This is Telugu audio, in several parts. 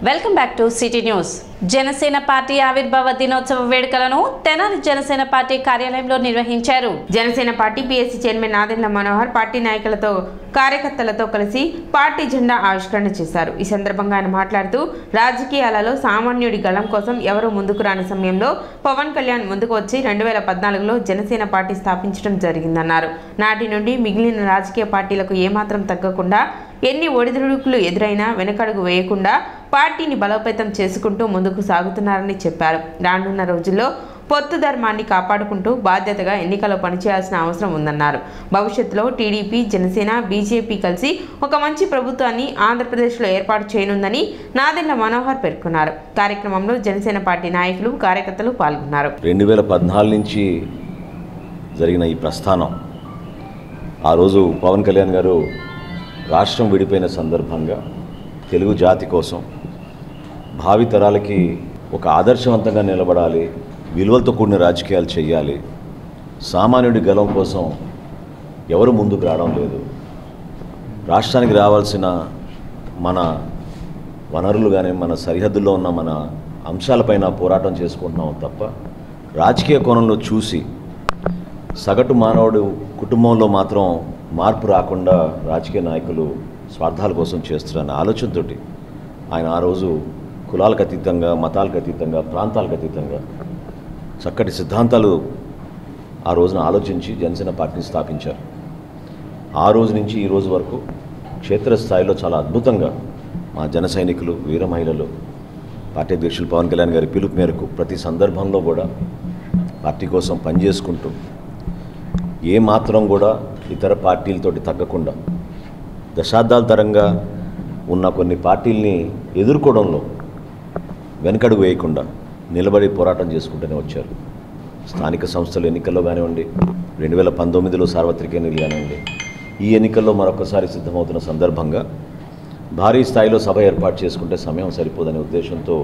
Welcome back to city news. Janasena party ఆవిర్భావ దినోత్సవ వేడుకలను తెనాలి జనసేన పార్టీ కార్యాలయంలో నిర్వహించారు. Janasena party PSC chairman Nadendla Manohar party నాయకులతో కార్యకర్తలతో కలిసి పార్టీ జెండా ఆవిష్కరణ చేశారు. ఈ సందర్భంగా ఆయన మాట్లాడుతూ రాజకీయాలలో సామాన్యుడి గళం కోసం ఎవరూ ముందుకు రాని సమయంలో పవన్ కళ్యాణ్ ముందుకు వచ్చి 2014లో జనసేన పార్టీ స్థాపించడం జరిగిందన్నారు. నాటి నుండి మిగిలిన రాజకీయ పార్టీలకు ఏమాత్రం తగ్గకుండా ఎన్ని ఒడిదుడుకులు ఎదురైనా వెనకడుగు వేయకుండా పార్టీని బలోపేతం చేసుకుంటూ ముందుకు సాగుతున్నారని చెప్పారు. రానున్న రోజుల్లో పొత్తు ధర్మాన్ని కాపాడుకుంటూ బాధ్యతగా ఎన్నికల్లో పనిచేయాల్సిన అవసరం ఉందన్నారు. భవిష్యత్తులో టీడీపీ, జనసేన, బీజేపీ కలిసి ఒక మంచి ప్రభుత్వాన్ని ఆంధ్రప్రదేశ్లో ఏర్పాటు చేయనుందని నాదెండ్ల మనోహర్ పేర్కొన్నారు. కార్యక్రమంలో జనసేన పార్టీ నాయకులు, కార్యకర్తలు పాల్గొన్నారు. 2014 నుంచి జరిగిన ఈ ప్రస్థానం, ఆ రోజు పవన్ కళ్యాణ్ గారు రాష్ట్రం విడిపోయిన సందర్భంగా తెలుగు జాతి కోసం భావితరాలకి ఒక ఆదర్శవంతంగా నిలబడాలి, విలువలతో కూడిన రాజకీయాలు చేయాలి, సామాన్యుడి గలం కోసం ఎవరు ముందుకు రావడం లేదు, రాష్ట్రానికి రావాల్సిన మన వనరులు కానీ మన సరిహద్దుల్లో ఉన్న మన అంశాలపైన పోరాటం చేసుకుంటున్నాం తప్ప రాజకీయ కోణంలో చూసి సగటు మానవుడు కుటుంబంలో మాత్రం మార్పు రాకుండా రాజకీయ నాయకులు స్వార్థాల కోసం చేస్తున్న ఆలోచనతోటి ఆయన ఆ రోజు కులాలకు అతీతంగా, మతాలకు అతీతంగా, ప్రాంతాలకు అతీతంగా చక్కటి సిద్ధాంతాలు ఆ రోజున ఆలోచించి జనసేన పార్టీని స్థాపించారు. ఆ రోజు నుంచి ఈ రోజు వరకు క్షేత్రస్థాయిలో చాలా అద్భుతంగా మా జన సైనికులు, వీర మహిళలు పార్టీ అధ్యక్షులు పవన్ కళ్యాణ్ గారి పిలుపు మేరకు ప్రతి సందర్భంలో కూడా పార్టీ కోసం పనిచేసుకుంటూ ఏ మాత్రం కూడా ఇతర పార్టీలతోటి తగ్గకుండా దశాబ్దాల తరంగా ఉన్న కొన్ని పార్టీల్ని ఎదుర్కోవడంలో వెనకడుగు వేయకుండా నిలబడి పోరాటం చేసుకుంటూనే వచ్చారు. స్థానిక సంస్థల ఎన్నికల్లో కానివ్వండి, 2019లో సార్వత్రిక ఎన్నికలు కానివ్వండి, ఈ ఎన్నికల్లో మరొకసారి సిద్ధమవుతున్న సందర్భంగా భారీ స్థాయిలో సభ ఏర్పాటు చేసుకుంటే సమయం సరిపోదనే ఉద్దేశంతో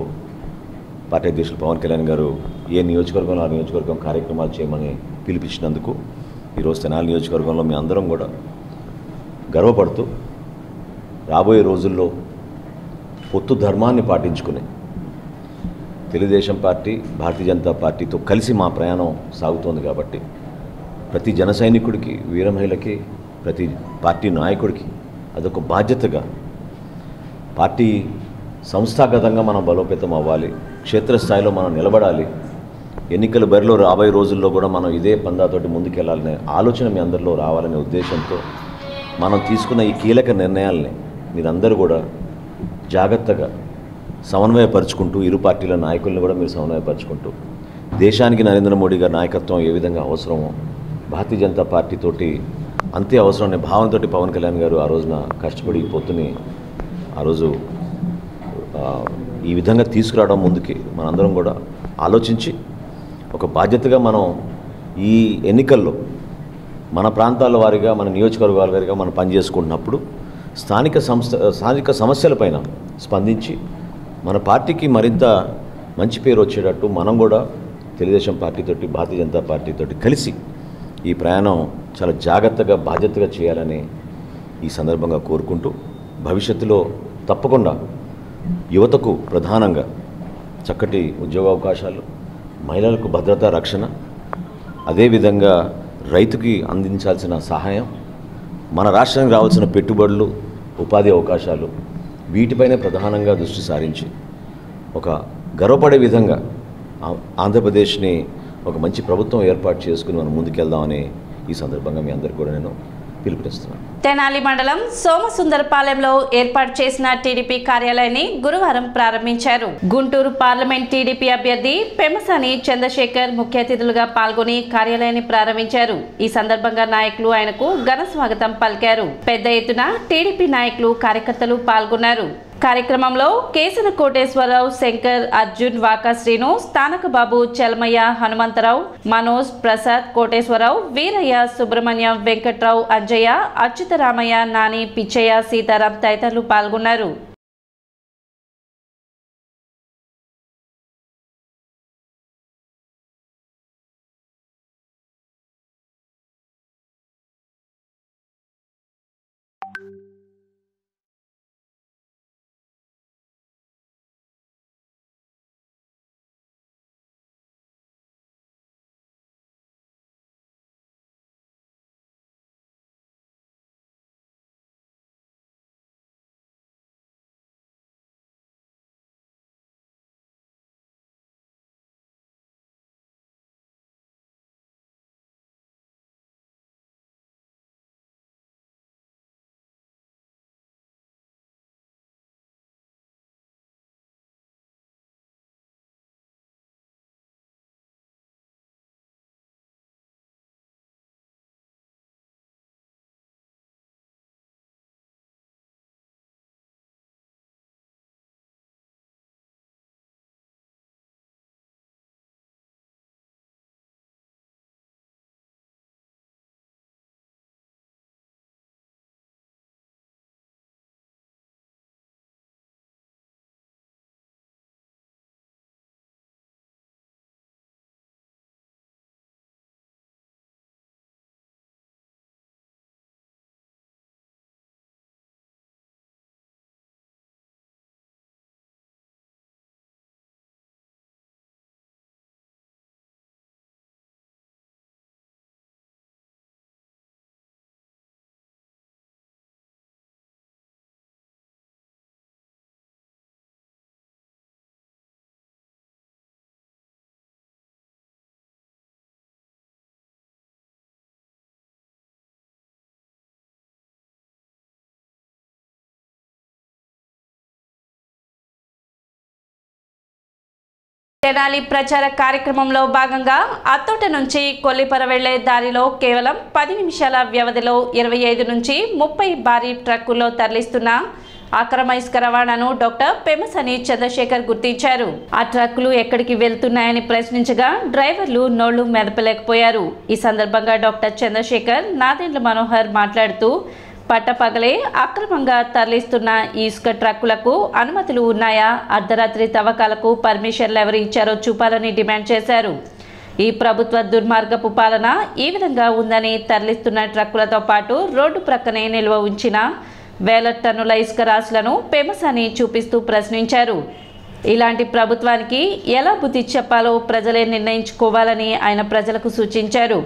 పార్టీ అధ్యక్షులు పవన్ కళ్యాణ్ గారు ఏ నియోజకవర్గంలో ఆ నియోజకవర్గం కార్యక్రమాలు చేయమని పిలిపించినందుకు ఈరోజు తెనాలి నియోజకవర్గంలో మీ అందరం కూడా గర్వపడుతూ రాబోయే రోజుల్లో పొత్తు ధర్మాన్ని పాటించుకుని తెలుగుదేశం పార్టీ, భారతీయ జనతా పార్టీతో కలిసి మా ప్రయాణం సాగుతోంది కాబట్టి ప్రతి జన సైనికుడికి, వీర మహిళకి, ప్రతి పార్టీ నాయకుడికి అదొక బాధ్యతగా పార్టీ సంస్థాగతంగా మనం బలోపేతం అవ్వాలి, క్షేత్రస్థాయిలో మనం నిలబడాలి, ఎన్నికల బరిలో రాబోయే రోజుల్లో కూడా మనం ఇదే పందాతోటి ముందుకెళ్లాలనే ఆలోచన మీ అందరిలో రావాలనే ఉద్దేశంతో మనం తీసుకున్న ఈ కీలక నిర్ణయాలని మీరందరూ కూడా జాగ్రత్తగా సమన్వయపరుచుకుంటూ, ఇరు పార్టీల నాయకులను కూడా మీరు సమన్వయపరుచుకుంటూ దేశానికి నరేంద్ర మోడీ గారి నాయకత్వం ఏ విధంగా అవసరమో భారతీయ జనతా పార్టీతోటి అంతే అవసరం అనే భావనతోటి పవన్ కళ్యాణ్ గారు ఆ రోజున కష్టపడి పొత్తుని ఆ రోజు ఈ విధంగా తీసుకురావడం ముందుకి మనందరం కూడా ఆలోచించి ఒక బాధ్యతగా మనం ఈ ఎన్నికల్లో మన ప్రాంతాల వారిగా, మన నియోజకవర్గాల వారిగా మనం పనిచేసుకుంటున్నప్పుడు స్థానిక సమస్యలపైన స్పందించి మన పార్టీకి మరింత మంచి పేరు వచ్చేటట్టు మనం కూడా తెలుగుదేశం పార్టీతోటి, భారతీయ జనతా పార్టీతోటి కలిసి ఈ ప్రయాణం చాలా జాగ్రత్తగా, బాధ్యతగా చేయాలని ఈ సందర్భంగా కోరుకుంటూ భవిష్యత్తులో తప్పకుండా యువతకు ప్రధానంగా చక్కటి ఉద్యోగ అవకాశాలు, మహిళలకు భద్రత, రక్షణ, అదేవిధంగా రైతుకి అందించాల్సిన సహాయం, మన రాష్ట్రానికి రావాల్సిన పెట్టుబడులు, ఉపాధి అవకాశాలు, వీటిపైనే ప్రధానంగా దృష్టి సారించి ఒక గర్వపడే విధంగా ఆంధ్రప్రదేశ్ని ఒక మంచి ప్రభుత్వం ఏర్పాటు చేసుకుని మనం ముందుకెళ్దామని ఈ సందర్భంగా మీ అందరికీ కూడా నేను పిలుపునిస్తున్నాను. తెనాలి మండలం సోమసుందరపాలెంలో ఏర్పాటు చేసిన టీడీపీ కార్యాలయాన్ని గురువారం ప్రారంభించారు. గుంటూరు పార్లమెంట్ టీడీపీ అభ్యర్థి పెమసాని చంద్రశేఖర్ ముఖ్య అతిథులుగా పాల్గొని కార్యాలయాన్ని ప్రారంభించారు. ఈ సందర్భంగా నాయకులు ఆయనకు ఘన స్వాగతం పలికారు. పెద్ద ఎత్తున టీడీపీ నాయకులు, కార్యకర్తలు పాల్గొన్నారు. కార్యక్రమంలో కేసన కోటేశ్వరరావు, శంకర్, అర్జున్, వాకా శ్రీను, స్థానకబాబు, చలమయ్య, హనుమంతరావు, మనోజ్, ప్రసాద్, కోటేశ్వరరావు, వీరయ్య, సుబ్రహ్మణ్యం, వెంకట్రావు, అంజయ్య, అచ్యుతరామయ్య, నాని, పిచ్చయ్య, సీతారాం తదితరులు పాల్గొన్నారు. తెనాలి ప్రచార కార్యక్రమంలో భాగంగా అత్తోట నుంచి కొల్లిపర వెళ్లే దారిలో కేవలం 10 నిమిషాల వ్యవధిలో 25 నుంచి 30 భారీ ట్రక్కుల్లో తరలిస్తున్న అక్రమ ఇసుక రవాణాను డాక్టర్ పెమసాని చంద్రశేఖర్ గుర్తించారు. ఆ ట్రక్కులు ఎక్కడికి వెళ్తున్నాయని ప్రశ్నించగా డ్రైవర్లు నోళ్లు మెదపలేకపోయారు. ఈ సందర్భంగా డాక్టర్ చంద్రశేఖర్ నాదెండ్ల మనోహర్ మాట్లాడుతూ పట్టపగలే అక్రమంగా తరలిస్తున్న ఈ ఇసుక ట్రక్కులకు అనుమతులు ఉన్నాయా, అర్ధరాత్రి తవ్వకాలకు పర్మిషన్లు ఎవరు ఇచ్చారో చూపాలని డిమాండ్ చేశారు. ఈ ప్రభుత్వ దుర్మార్గపు పాలన ఈ విధంగా ఉందని తరలిస్తున్న ట్రక్కులతో పాటు రోడ్డు ప్రక్కనే నిల్వ ఉంచిన వేల టన్నుల ఇసుక రాశులను పెమసాని చూపిస్తూ ప్రశ్నించారు. ఇలాంటి ప్రభుత్వానికి ఎలా బుద్ధి చెప్పాలో ప్రజలే నిర్ణయించుకోవాలని ఆయన ప్రజలకు సూచించారు.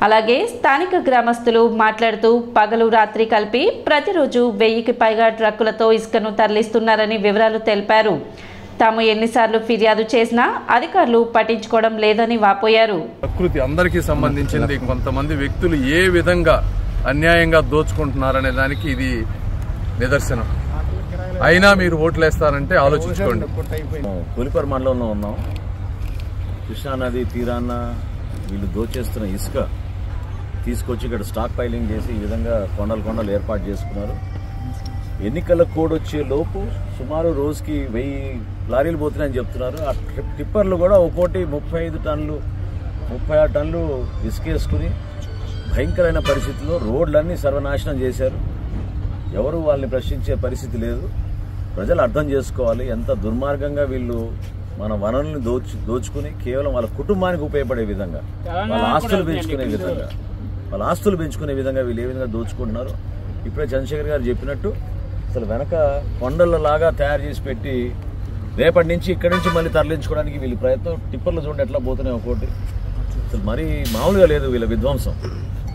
అలాగే స్థానిక గ్రామస్తులు మాట్లాడుతూ పగలు రాత్రి కలిపి ప్రతిరోజు 1000కి పైగా ట్రక్కులతో ఇసుకను తరలిస్తున్నారని వివరాలు తెలిపారు. తాము ఎన్నిసార్లు ఫిర్యాదు చేసినా అధికారులు పట్టించుకోవడం లేదని వాపోయారు. ప్రకృతి అందరికీ సంబంధించింది. కొంతమంది వ్యక్తులు ఏ విధంగా అన్యాయంగా దోచుకుంటున్నారనే దానికి ఇది నిదర్శనం. అయినా మీరు ఓట్లేస్తారంటే ఆలోచించుకోండి. కొల్లిపర మండలంలో ఉన్నాం. కృష్ణానది తీరాన వీళ్ళు దోచేస్తున్న ఇసుక తీసుకొచ్చి ఇక్కడ స్టాక్ పైలింగ్ చేసి ఈ విధంగా కొండలు ఏర్పాటు చేసుకున్నారు. ఎన్నికల కోడ్ వచ్చే లోపు సుమారు రోజుకి 1000 లారీలు పోతున్నాయని చెప్తున్నారు. ఆ టిప్పర్లు కూడా ఒక్కోటి 35 టన్నులు 36 టన్నులు ఇసుకేసుకుని భయంకరమైన పరిస్థితుల్లో రోడ్లన్నీ సర్వనాశనం చేశారు. ఎవరు వాళ్ళని ప్రశ్నించే పరిస్థితి లేదు. ప్రజలు అర్థం చేసుకోవాలి ఎంత దుర్మార్గంగా వీళ్ళు మన వనరుల్ని దోచుకుని కేవలం వాళ్ళ కుటుంబానికి ఉపయోగపడే విధంగా వాళ్ళ ఆస్తులు పెంచుకునే విధంగా వీళ్ళు ఏ విధంగా దోచుకుంటున్నారు. ఇప్పుడే చంద్రశేఖర్ గారు చెప్పినట్టు అసలు వెనక కొండలలాగా తయారు చేసి పెట్టి రేపటి నుంచి ఇక్కడి నుంచి మళ్ళీ తరలించుకోవడానికి వీళ్ళ ప్రయత్నం. టిప్పర్లు చూడండి ఎట్లా పోతున్నాయి ఒక్కోటి. అసలు మరీ మామూలుగా లేదు వీళ్ళ విధ్వంసం.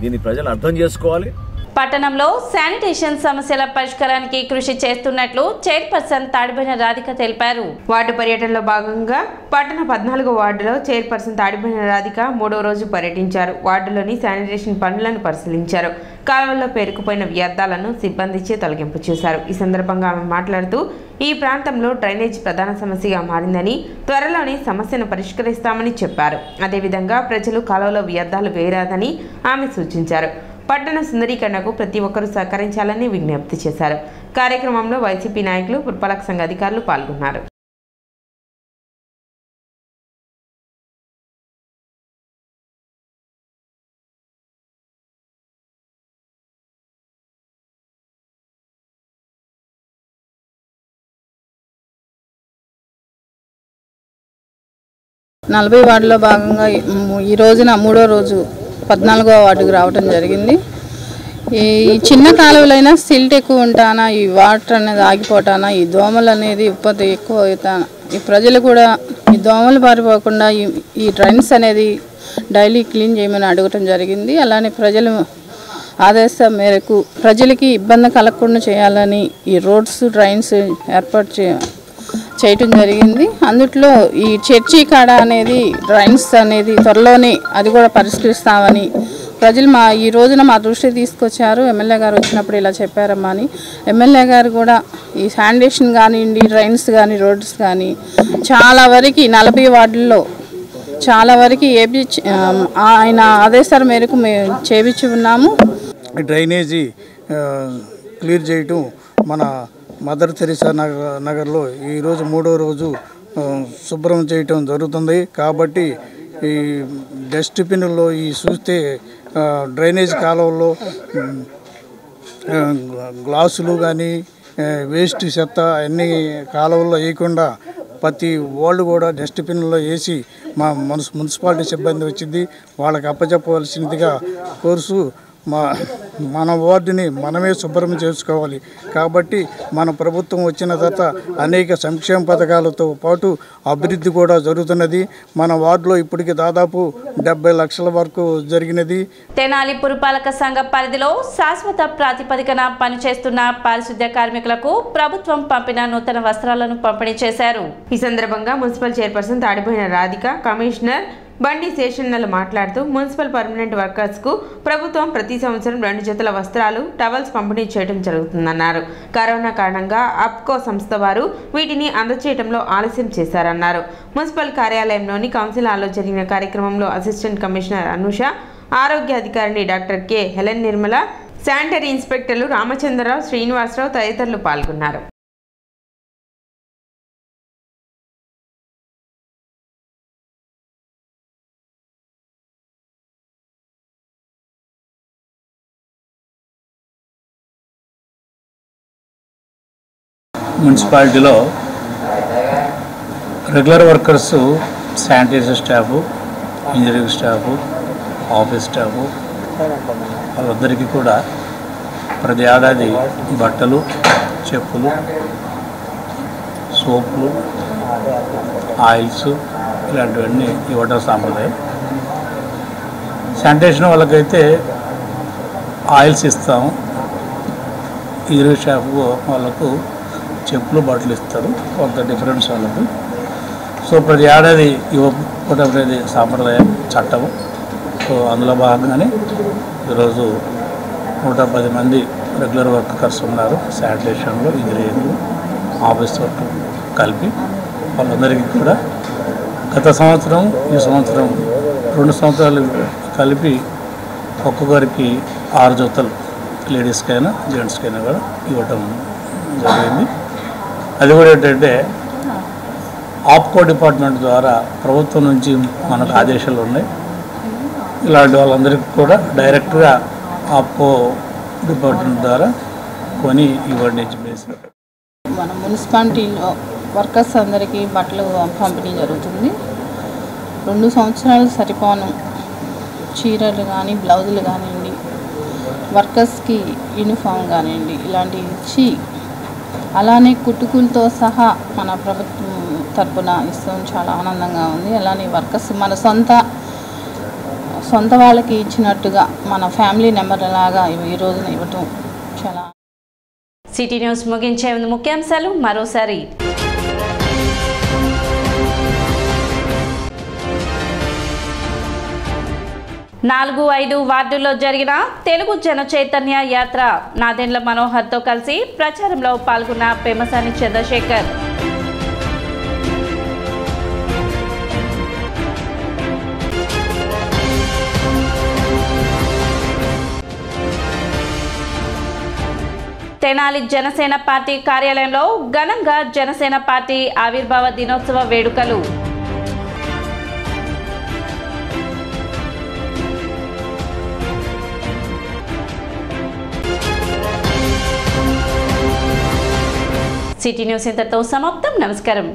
దీన్ని ప్రజలు అర్థం చేసుకోవాలి. పట్టణంలో శానిటేషన్ సమస్యల పరిష్కారానికి కృషి చేస్తున్నట్లు చైర్పర్సన్ తాడిబోయిన రాధిక తెలిపారు. వార్డు పర్యటనలో భాగంగా పట్టణ 14వ వార్డులో చైర్పర్సన్ తాడిబోయిన రాధిక 3వ రోజు పర్యటించారు. వార్డులోని శానిటేషన్ పనులను పరిశీలించారు. కాలువల్లో పేరుకుపోయిన వ్యర్థాలను సిబ్బందిచే తొలగింపు చేశారు. ఈ సందర్భంగా ఆమె మాట్లాడుతూ ఈ ప్రాంతంలో డ్రైనేజ్ ప్రధాన సమస్యగా మారిందని, త్వరలోనే సమస్యను పరిష్కరిస్తామని చెప్పారు. అదేవిధంగా ప్రజలు కాలువలో వ్యర్థాలు వేయరాదని ఆమె సూచించారు. పట్టణ సుందరీకరణకు ప్రతి ఒక్కరూ సహకరించాలని విజ్ఞప్తి చేశారు. కార్యక్రమంలో వైసీపీ నాయకులు, పురపాలక సంఘ అధికారులు పాల్గొన్నారు. నలభై వార్డులో భాగంగా ఈ రోజున 3వ రోజు 14వ వార్డుకు రావడం జరిగింది. ఈ చిన్న కాలువలైనా సిల్ట్ ఎక్కువ ఉంటానా, ఈ వాటర్ అనేది ఆగిపోతానా, ఈ దోమలు అనేది ఉత్పత్తి ఎక్కువ అవుతానా, ఈ ప్రజలు కూడా ఈ దోమలు పారిపోకుండా ఈ డ్రైన్స్ అనేది డైలీ క్లీన్ చేయమని అడగటం జరిగింది. అలానే ప్రజలు ఆదేశం మేరకు ప్రజలకి ఇబ్బంది కలగకుండా చేయాలని ఈ రోడ్స్ డ్రైన్స్ ఏర్పాటు చేయటం జరిగింది. అందుట్లో ఈ చర్చి కాడ అనేది డ్రైన్స్ అనేది త్వరలోనే అది కూడా పరిష్కరిస్తామని ప్రజలు ఈ రోజున మా దృష్టికి తీసుకొచ్చారు. ఎమ్మెల్యే గారు వచ్చినప్పుడు ఇలా చెప్పారమ్మా అని. ఎమ్మెల్యే గారు కూడా ఈ శానిటేషన్ కానివ్వండి, డ్రైన్స్ కానీ, రోడ్స్ కానీ చాలా వరకు 40 వార్డుల్లో చాలా వరకు ఆయన ఆదేశాల మేరకు మేము చేపించి ఉన్నాము. డ్రైనేజీ క్లియర్ చేయటం మన మదర్ తెరిసా నగర్లో ఈరోజు 3వ రోజు శుభ్రం చేయటం జరుగుతుంది. కాబట్టి ఈ డస్ట్బిన్లో ఈ చూస్తే డ్రైనేజ్ కాలువల్లో గ్లాసులు కానీ వేస్ట్ చెత్త అన్ని కాలువల్లో వేయకుండా ప్రతి వాళ్ళు కూడా డస్ట్బిన్లో వేసి మా మున్సిపాలిటీ సిబ్బంది వచ్చింది వాళ్ళకి అప్పచెప్పవలసిందిగా కోర్సు మన వార్డుని మనమే శుభ్రం చేసుకోవాలి. కాబట్టి మన ప్రభుత్వం వచ్చిన తర్వాత అనేక సంక్షేమ పథకాలతో పాటు అభివృద్ధి కూడా జరుగుతున్నది. మన వార్డులో ఇప్పటికి దాదాపు 70 లక్షల వరకు జరిగినది. తెనాలి పురపాలక సంఘ పరిధిలో శాశ్వత ప్రాతిపదికన పనిచేస్తున్న పారిశుద్ధ్య కార్మికులకు ప్రభుత్వం పంపిన నూతన వస్త్రాలను పంపిణీ చేశారు. ఈ సందర్భంగా municipal chairperson Tadiboina Radhika, commissioner Bandi శేషన్నలు మాట్లాడుతూ మున్సిపల్ పర్మనెంట్ వర్కర్స్కు ప్రభుత్వం ప్రతి సంవత్సరం 2 జతల వస్త్రాలు, టవల్స్ పంపిణీ చేయడం జరుగుతుందన్నారు. కరోనా కారణంగా అప్కో సంస్థ వారు వీటిని అందజేయడంలో ఆలస్యం చేశారన్నారు. మున్సిపల్ కార్యాలయంలోని కౌన్సిల్ హాల్లో జరిగిన కార్యక్రమంలో అసిస్టెంట్ కమిషనర్ అనుష, ఆరోగ్య అధికారిని doctor K Helen Nirmala, sanitary ఇన్స్పెక్టర్లు రామచంద్రరావు, శ్రీనివాసరావు తదితరులు పాల్గొన్నారు. మున్సిపాలిటీలో regular workers, sanitizer staff, engineering staff, office staff వాళ్ళందరికీ కూడా ప్రతి ఏడాది బట్టలు, చెప్పులు, సోపులు, ఆయిల్స్ ఇలాంటివన్నీ ఇవ్వడం సాంప్రదాయం. శానిటేషన్ వాళ్ళకైతే ఆయిల్స్ ఇస్తాము, ఇంజనీరింగ్ స్టాఫ్ వాళ్ళకు చెప్పులు, బట్టలు ఇస్తారు. కొంత డిఫరెన్స్ వాళ్ళకు. సో ప్రతి ఏడాది ఇవ్వడం అనేది సాంప్రదాయం, చట్టము. సో అందులో భాగంగానే ఈరోజు 110 మంది రెగ్యులర్ వర్కర్స్ ఉన్నారు. శానిటేషన్లో, ఇంజనీరింగ్, ఆఫీస్ వర్క్ కలిపి వాళ్ళందరికీ కూడా గత సంవత్సరం, ఈ సంవత్సరం 2 సంవత్సరాలు కలిపి ఒక్కొక్కరికి 6 జతలు, లేడీస్కైనా జెంట్స్కైనా కూడా ఇవ్వటం జరిగింది. అది కూడా ఏంటంటే ఆప్కో డిపార్ట్మెంట్ ద్వారా ప్రభుత్వం నుంచి మనకు ఆదేశాలు ఉన్నాయి. ఇలాంటి వాళ్ళందరికీ కూడా డైరెక్ట్గా ఆప్కో డిపార్ట్మెంట్ ద్వారా కొని ఇవ్వండి చేశారు. మన మున్సిపాలిటీలో వర్కర్స్ అందరికీ బట్టలు పంపిణీ జరుగుతుంది. 2 సంవత్సరాలు సరిపోను చీరలు కానీ, బ్లౌజులు కానివ్వండి, వర్కర్స్కి యూనిఫామ్ కానివ్వండి, ఇలాంటివి ఇచ్చి అలానే కుట్టుకులతో సహా మన ప్రభుత్వం తరపున ఇస్తాం. చాలా ఆనందంగా ఉంది. అలానే వర్కర్స్ మన సొంత వాళ్ళకి ఇచ్చినట్టుగా మన ఫ్యామిలీ మెంబర్ లాగా ఈ రోజున ఇవ్వటం చాలా. సిటీ న్యూస్ ముగించే ముందు ముఖ్యాంశాలు మరోసారి. 4-5 వార్డుల్లో జరిగిన తెలుగు జన చైతన్య యాత్ర. నాదెండ్ల మనోహర్తో కలిసి ప్రచారంలో పాల్గొన్న పెమ్మసాని చంద్రశేఖర్. తెనాలి జనసేన పార్టీ కార్యాలయంలో ఘనంగా జనసేన పార్టీ ఆవిర్భావ దినోత్సవ వేడుకలు. సిటీ న్యూస్ ఇంతటితో సమాప్తం. నమస్కారం.